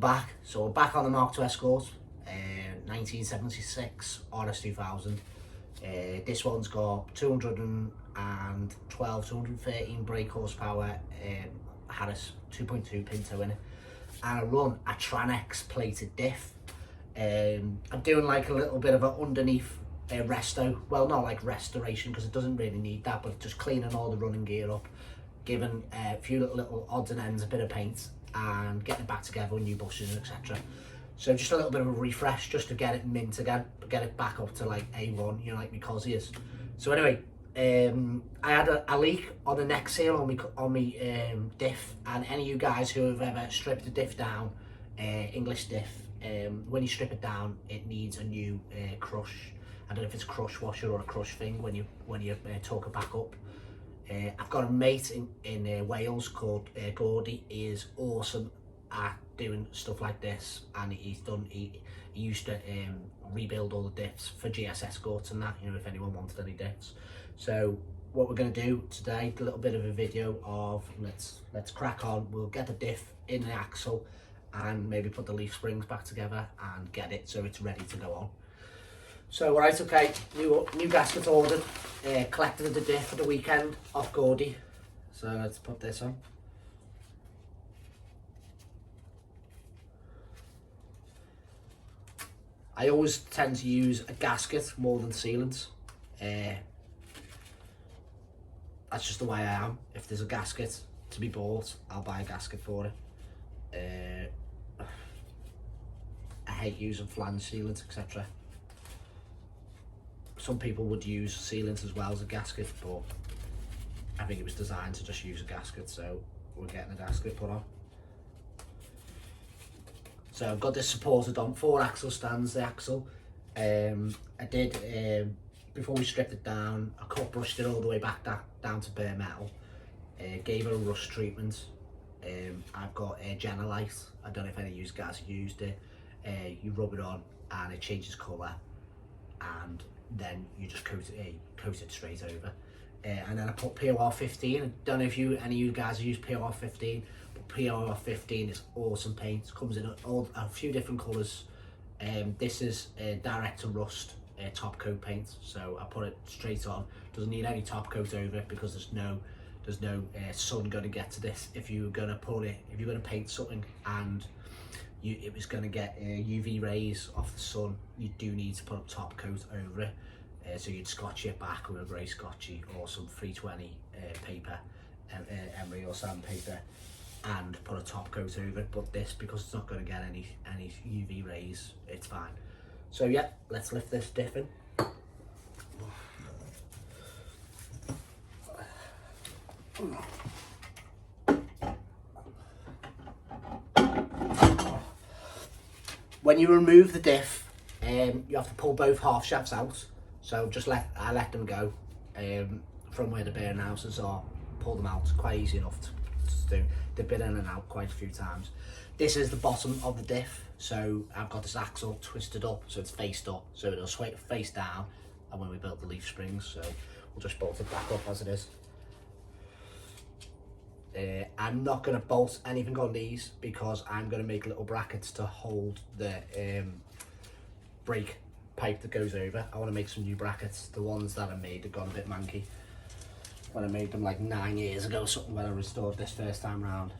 Welcome back. So we're back on the Mark II Escort, 1976 RS2000. This one's got 213 brake horsepower, Harris 2.2 Pinto in it, and I run a Tranex plated diff. I'm doing like a little bit of an underneath resto, well not like restoration because it doesn't really need that, but just cleaning all the running gear up, giving a few little odds and ends, a bit of paint, and getting it back together with new bushings, etc. So just a little bit of a refresh just to get it mint again, get it back up to like A1, you know, like my Cosiers. So anyway, I had a leak on the neck seal on me diff, and any of you guys who have ever stripped a diff down, English diff, when you strip it down, it needs a new crush. I don't know if it's a crush washer or a crush thing when you torque it back up. I've got a mate in Wales called Gordy. He is awesome at doing stuff like this, and he used to rebuild all the diffs for GS Escorts and that, you know, if anyone wanted any diffs. So what we're going to do today, a little bit of a video of let's crack on. We'll get the diff in the axle and maybe put the leaf springs back together and get it so it's ready to go on. So right, okay, new gasket ordered, collected the diff for the weekend off Gordy. So let's put this on. I always tend to use a gasket more than sealants. That's just the way I am. If there's a gasket to be bought, I'll buy a gasket for it. I hate using flange sealants, etc. Some people would use sealants as well as a gasket, but I think it was designed to just use a gasket, so we're getting a gasket put on. So I've got this supported on 4 axle stands, the axle. I did, before we stripped it down, I cut brushed it all the way back down to bare metal. Gave it a rust treatment. I've got a Genelite. I don't know if any of you guys have used it. You rub it on and it changes colour, and then you just coat it straight over. And then I put POR15. I don't know if any of you guys use POR15, but POR15 is awesome paint. It comes in a few different colours. This is direct to rust top coat paint, so I put it straight on. Doesn't need any top coat over it because there's no sun going to get to this. If you're going to paint something and it was going to get UV rays off the sun, you do need to put a top coat over it. So you'd scotch it back with a grey scotchy or some 320 paper, emery or sandpaper, and put a top coat over it. But this, because it's not going to get any UV rays, it's fine. So yeah, let's lift this diff in. When you remove the diff, you have to pull both half shafts out. So I let them go from where the bearing houses are. Pull them out, quite easy enough to do. They've been in and out quite a few times. This is the bottom of the diff, so I've got this axle twisted up, so it's faced up, so it'll sway face down. And when we built the leaf springs, so we'll just bolt it back up as it is. I'm not going to bolt anything on these because I'm going to make little brackets to hold the brake pipe that goes over. I want to make some new brackets. The ones that I made have gone a bit manky when I made them like 9 years ago, something, when I restored this first time round.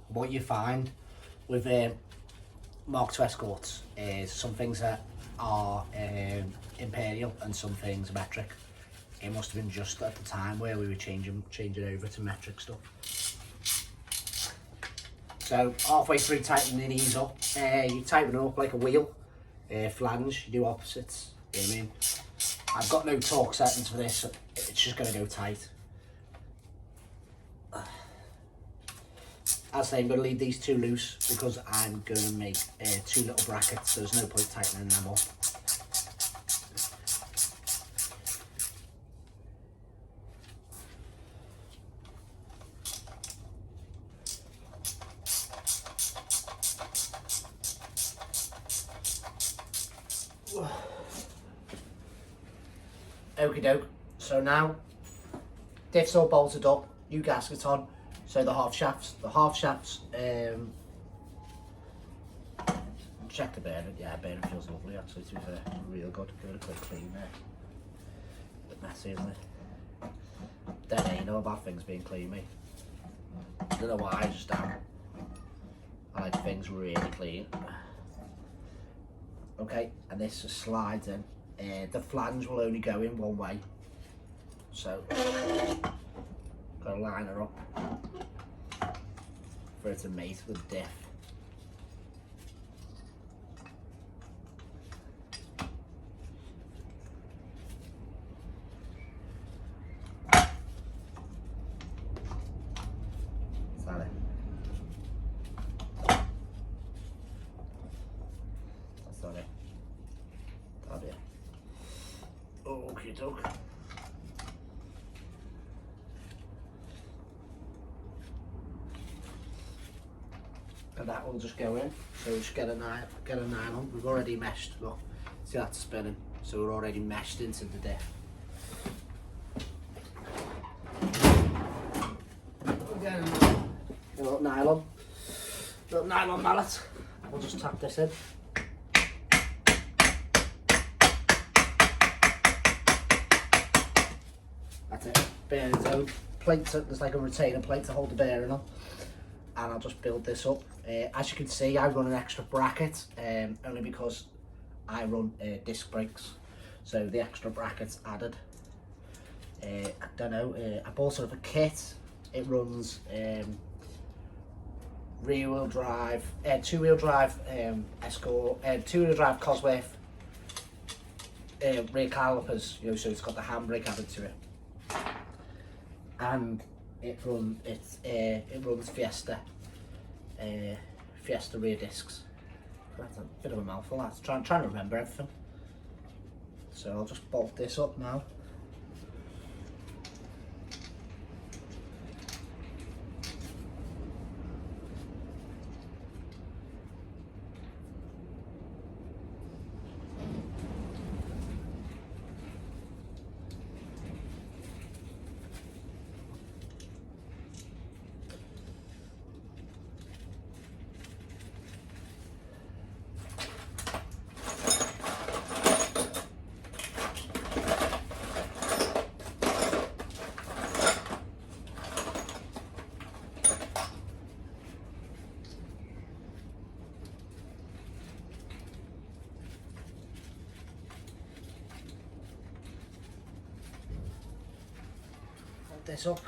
What you find with Mark II Escorts is some things that are imperial and some things metric. It must have been just at the time where we were changing over to metric stuff. So halfway through tightening these up, you tighten it up like a wheel, flange, you do opposites, you know what I mean? I've got no torque settings for this, so it's just going to go tight. As I say, I'm going to leave these two loose because I'm going to make 2 little brackets, so there's no point tightening them up. Okie doke. So now, diff's all bolted up, new gasket on. So the half shafts, check the bearing. Yeah, bearing feels lovely actually, to be fair. Real good. Give it a quick clean there. A bit messy, isn't it? Don't know, you know about things being clean, mate. I don't know why, I just am. I like things really clean. Okay, and this just slides in. The flange will only go in one way. So, gotta line her up for it to mate with the diff. Is that it? That's not it. That'll be it. Okie doke. And that will just go in. So we'll just get a nylon. We've already meshed. Look, see that's spinning. So we're already meshed into the diff. We'll get a little nylon mallet. We'll just tap this in. That's it. Bearing zone. Plate. There's like a retainer plate to hold the bearing on. And I'll just build this up. As you can see, I run an extra bracket, only because I run disc brakes, so the extra bracket's added. I don't know, I bought sort of a kit. It runs rear-wheel drive, two-wheel drive escort, two-wheel drive Cosworth rear calipers, you know, so it's got the handbrake added to it, and it runs Fiesta rear discs. That's a bit of a mouthful. That's trying to remember everything. So I'll just bolt this up now. This up.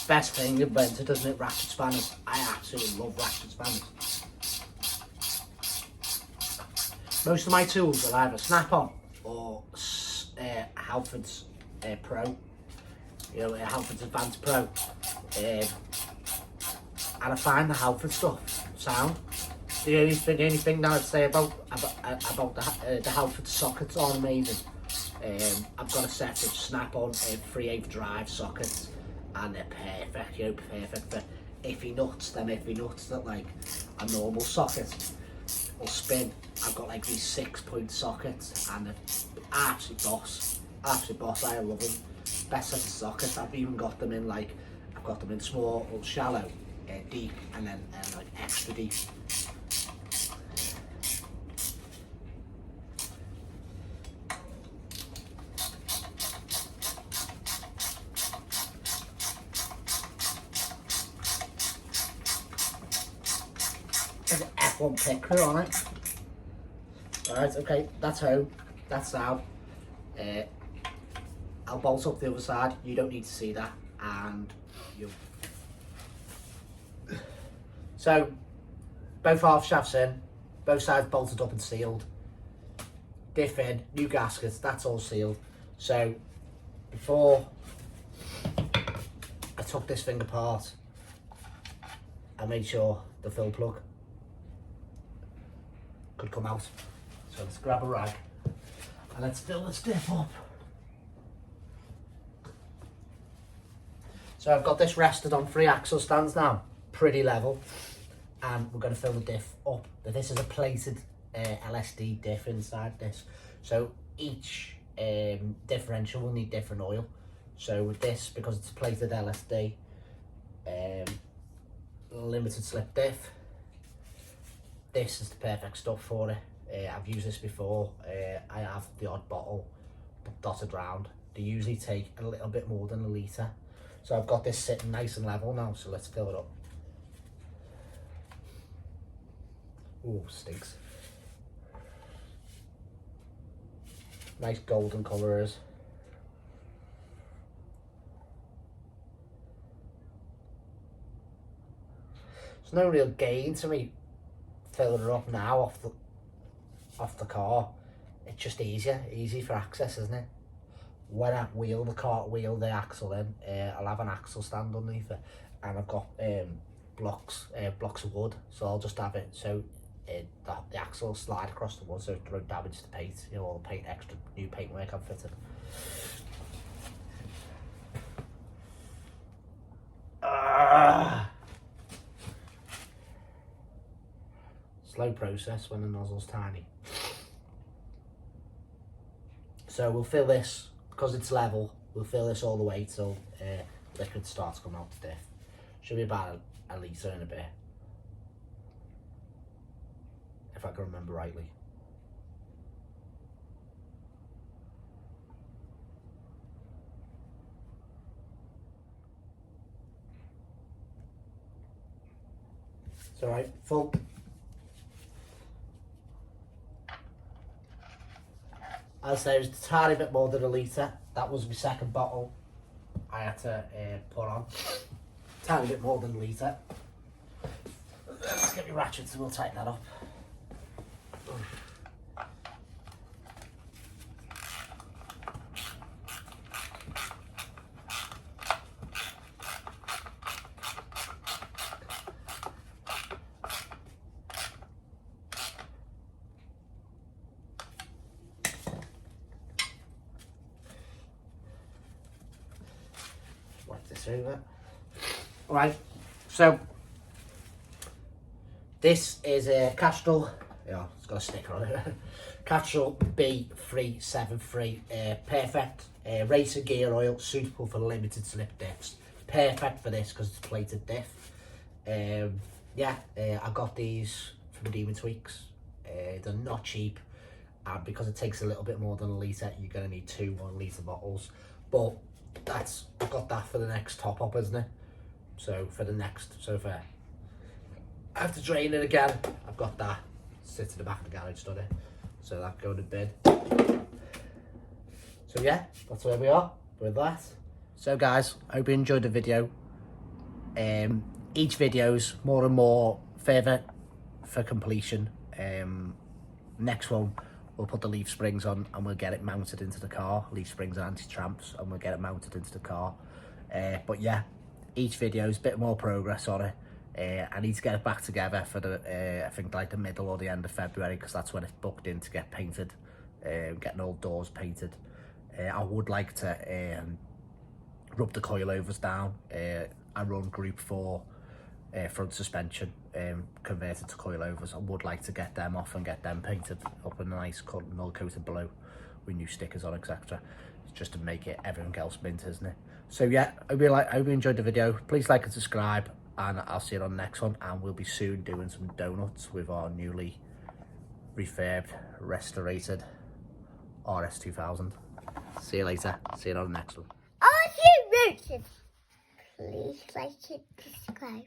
Best thing invented, doesn't it? Ratchet spanners. I absolutely love ratchet spanners. Most of my tools are either snap-on or Halford's Pro. You know, Halford's Advanced Pro. And I find the Halford stuff sound. The only thing that I'd say about the Halford sockets are amazing. I've got a set of snap-on 3/8 drive sockets, and they're perfect. You know, perfect for iffy nuts. Them iffy nuts that like a normal socket will spin. I've got like these 6-point sockets, and they're absolute boss. Absolute boss. I love them. Best set of sockets. I've even got them in like small or shallow, deep, and then like extra deep. There's an F1 picker on it. Alright, okay, that's home. That's out. I'll bolt up the other side. You don't need to see that. And you. So, both half shafts in, both sides bolted up and sealed. Diff in, new gaskets, that's all sealed. So, before I took this thing apart, I made sure the fill plug could come out. So let's grab a rag and let's fill this diff up. So I've got this rested on 3 axle stands now, pretty level. and we're going to fill the diff up. But this is a plated LSD diff inside this, so each differential will need different oil. So with this, because it's a plated LSD, limited slip diff, this is the perfect stuff for it. I've used this before. I have the odd bottle dotted round. They usually take a little bit more than a litre. So I've got this sitting nice and level now, so let's fill it up. Ooh, stinks. Nice golden colour is. There's no real gain to me filling it up now off the car. It's just easy for access, isn't it? When I wheel the cart, wheel the axle in, I'll have an axle stand underneath it, and I've got blocks of wood, so I'll just have it so the axle will slide across the wood so it won't damage the paint, you know, all the paint, extra new paintwork I've fitted. Slow process when the nozzle's tiny. So we'll fill this, because it's level, we'll fill this all the way till liquid starts coming out the diff. Should be about a litre and a bit, if I can remember rightly. It's all right, full. As I say, it was a tiny bit more than a litre. That was my second bottle I had to put on. Tiny bit more than a litre. Let's get my ratchets and we'll tighten that up. Wipe this over. Alright, so this is a Castrol, yeah, it's got a sticker on it. Castrol B373, perfect racer gear oil, suitable for limited slip diffs. Perfect for this because it's plated diff. Yeah, I got these from Demon Tweaks. They're not cheap, and because it takes a little bit more than a litre, you're going to need 2 1 litre bottles. But I've got that for the next top up, isn't it? So for the next, I have to drain it again. I've got that sits in the back of the garage study, so that going to bed. So yeah, that's where we are with that. So guys, I hope you enjoyed the video. Each video's more and more further for completion. Next one, we'll put the leaf springs on and we'll get it mounted into the car. Leaf springs and anti-tramps, and we'll get it mounted into the car. But yeah, each video's a bit more progress on it. I need to get it back together for the, I think like the middle or the end of February, because that's when it's booked in to get painted, getting all doors painted. I would like to rub the coilovers down. I run Group 4 front suspension, converted to coilovers. I would like to get them off and get them painted up in a nice null coated blue with new stickers on, etc. Just to make it everything else mint, isn't it? So yeah, I hope you enjoyed the video. Please like and subscribe, and I'll see you on the next one. And we'll be soon doing some donuts with our newly refurbed, restorated RS2000. See you later. See you on the next one. All you roaches, please like and subscribe.